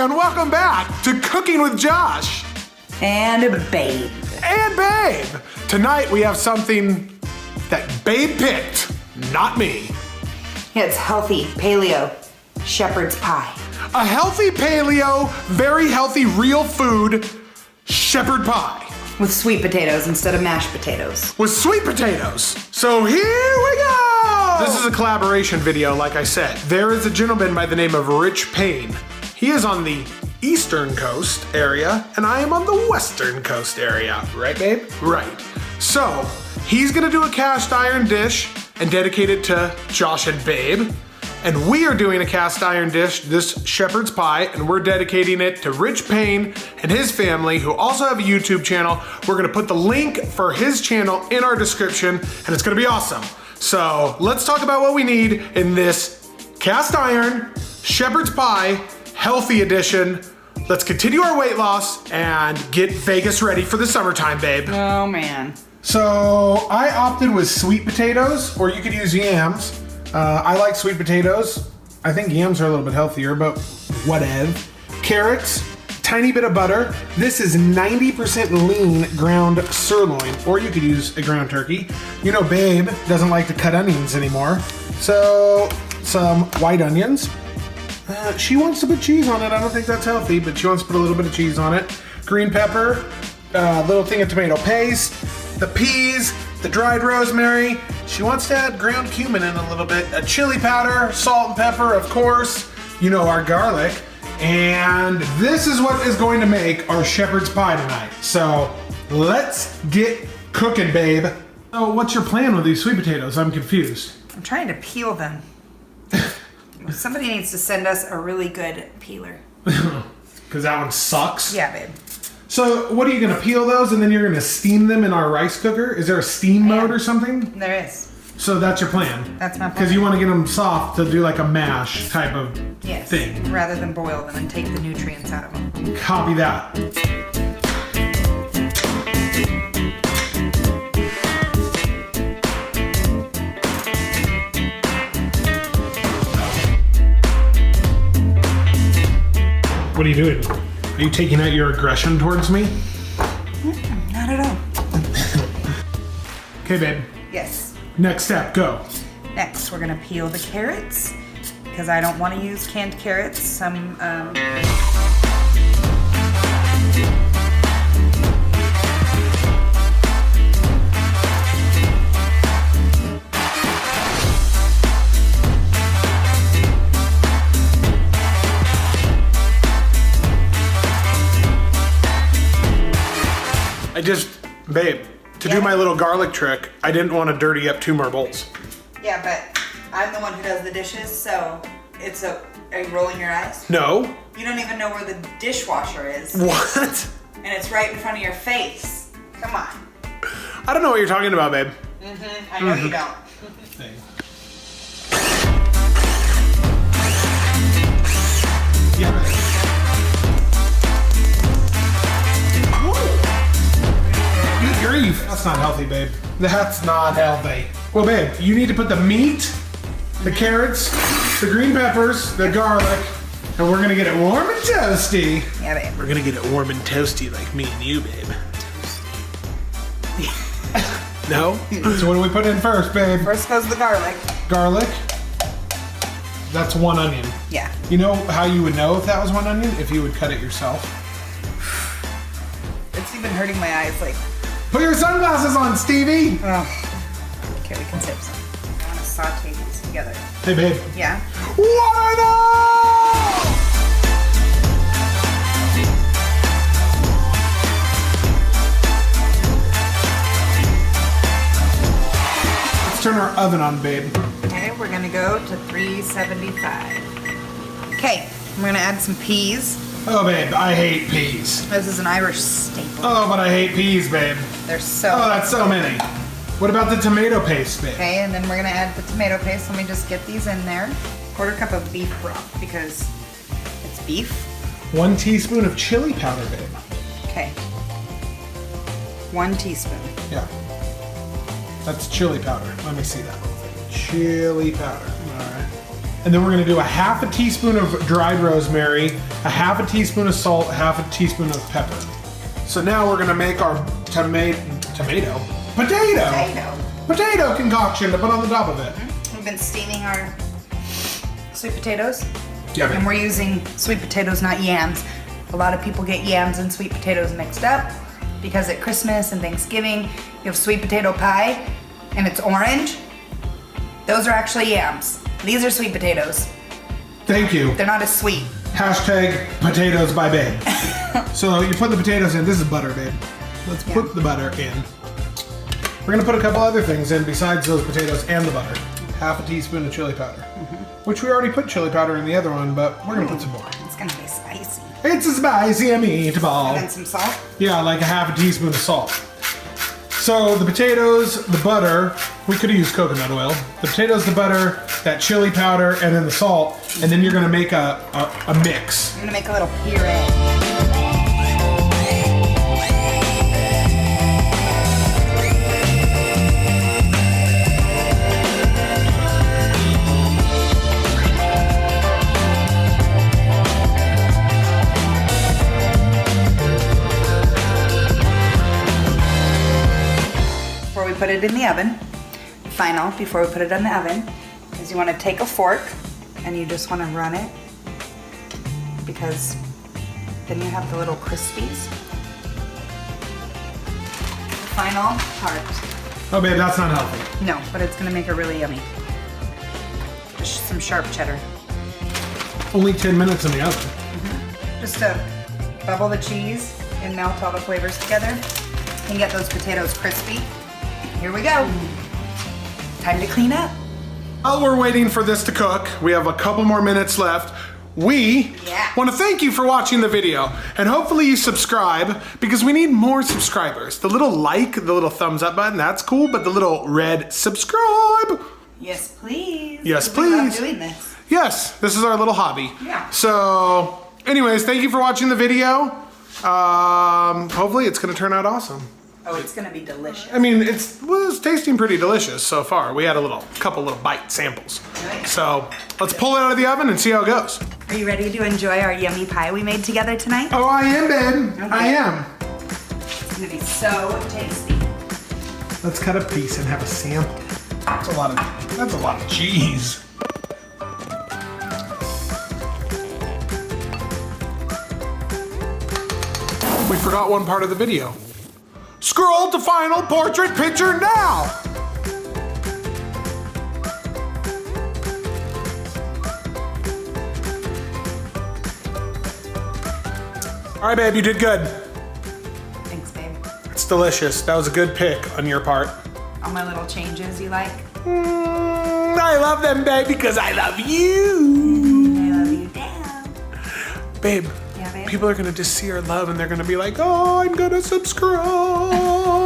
and welcome back to Cooking with Josh. And Babe. And Babe. Tonight we have something that Babe picked, not me. Yeah, it's healthy, paleo, shepherd's pie. A healthy paleo, very healthy real food, shepherd pie. With sweet potatoes instead of mashed potatoes. With sweet potatoes. So here we go! This is a collaboration video, like I said. There is a gentleman by the name of Rich Payne. He is on the Eastern Coast area, and I am on the Western Coast area. Right, babe? Right. So, he's gonna do a cast iron dish and dedicate it to Josh and Babe. And we are doing a cast iron dish, this shepherd's pie, and we're dedicating it to Rich Payne and his family, who also have a YouTube channel. We're gonna put the link for his channel in our description, and it's gonna be awesome. So let's talk about what we need in this cast iron shepherd's pie healthy edition. Let's continue our weight loss and get Vegas ready for the summertime, babe. Oh man. So I opted with sweet potatoes, or you could use yams. I like sweet potatoes. I think yams are a little bit healthier, but whatever. Carrots, tiny bit of butter. This is 90% lean ground sirloin, or you could use a ground turkey. You know, Babe doesn't like to cut onions anymore. So some white onions. She wants to put cheese on it. I don't think that's healthy, but she wants to put a little bit of cheese on it. Green pepper, little thing of tomato paste, the peas, the dried rosemary. She wants to add ground cumin in a little bit, a chili powder, salt and pepper, of course. You know, our garlic. And this is what is going to make our shepherd's pie tonight. So let's get cooking, babe. So what's your plan with these sweet potatoes? I'm confused. I'm trying to peel them. Somebody needs to send us a really good peeler. Because that one sucks? Yeah, babe. So what are you gonna peel those and then you're gonna steam them in our rice cooker? Is there a steam mode or something? There is. So that's your plan? That's my plan. Because you want to get them soft to do like a mash type of thing. Rather than boil them and take the nutrients out of them. Copy that. What are you doing? Are you taking out your aggression towards me? Not at all. Okay, babe. Yes. Next step, go. Next, we're gonna peel the carrots because I don't want to use canned carrots. Some Babe, to do my little garlic trick, I didn't want to dirty up 2 more bowls. Yeah, but I'm the one who does the dishes, so are you rolling your eyes? No. You don't even know where the dishwasher is. What? And it's right in front of your face. Come on. I don't know what you're talking about, babe. I know you don't. Yeah. Grief. That's not healthy, babe. That's not healthy. Well, babe, you need to put the meat, the carrots, the green peppers, the garlic, and we're gonna get it warm and toasty. Yeah, babe. We're gonna get it warm and toasty like me and you, babe. No? So what do we put in first, babe? First goes the garlic. Garlic. That's 1 onion. Yeah. You know how you would know if that was 1 onion? If you would cut it yourself. It's even hurting my eyes, like. Put your sunglasses on, Stevie! Oh. Okay, we can save some. I want to saute these together. Hey, babe. Yeah? What are those? Let's turn our oven on, babe. Okay, we're gonna go to 375. Okay, I'm gonna add some peas. Oh, babe, I hate peas. This is an Irish staple. Oh, but I hate peas, babe. They're so. Oh, that's so many. What about the tomato paste, babe? Okay, and then we're gonna add the tomato paste. Let me just get these in there. 1/4 cup of beef broth because it's beef. 1 teaspoon of chili powder, babe. Okay. 1 teaspoon. Yeah. That's chili powder. Let me see that. Chili powder. All right. And then we're gonna do a half a teaspoon of dried rosemary, a half a teaspoon of salt, half a teaspoon of pepper. So now we're gonna make our potato concoction to put on the top of it. We've been steaming our sweet potatoes. Yeah, and we're using sweet potatoes, not yams. A lot of people get yams and sweet potatoes mixed up because at Christmas and Thanksgiving, you have sweet potato pie and it's orange. Those are actually yams. These are sweet potatoes. Thank you. They're not as sweet. Hashtag potatoes by babe. So you put the potatoes in. This is butter, babe. Let's put the butter in. We're gonna put a couple other things in besides those potatoes and the butter. Half a teaspoon of chili powder, which we already put chili powder in the other one, but we're gonna put some more. It's gonna be spicy. It's a spicy meatball. And then some salt. Yeah, like a half a teaspoon of salt. So the potatoes, the butter, we could have used coconut oil. The potatoes, the butter, that chili powder, and then the salt, and then you're gonna make a mix. I'm gonna make a little puree. Before we put it in the oven, before we put it in the oven, is you want to take a fork and you just want to run it, because then you have the little crispies. The final part. Oh babe, that's not healthy. No, but it's gonna make it really yummy. Just some sharp cheddar. Only 10 minutes in the oven. Just to bubble the cheese and melt all the flavors together and get those potatoes crispy. Here we go. Time to clean up. While we're waiting for this to cook, we have a couple more minutes left. We want to thank you for watching the video, and hopefully you subscribe, because we need more subscribers. The little like, the little thumbs up button, that's cool, but the little red subscribe. Yes, please. Yes, We love please. doing this. Yes, this is our little hobby. Yeah. So, anyways, thank you for watching the video. Hopefully it's gonna turn out awesome. Oh, it's gonna be delicious. I mean, it's tasting pretty delicious so far. We had a couple little bite samples. Right. So let's pull it out of the oven and see how it goes. Are you ready to enjoy our yummy pie we made together tonight? Oh, I am, babe. Okay. I am. It's gonna be so tasty. Let's cut a piece and have a sample. That's a lot of cheese. We forgot one part of the video. Scroll to final portrait picture now. All right, babe, you did good. Thanks, babe. It's delicious. That was a good pick on your part. All my little changes you like? I love them, babe, because I love you. I love you down. Babe, Yeah, babe. people are gonna just see our love and they're gonna be like, oh, I'm gonna subscribe.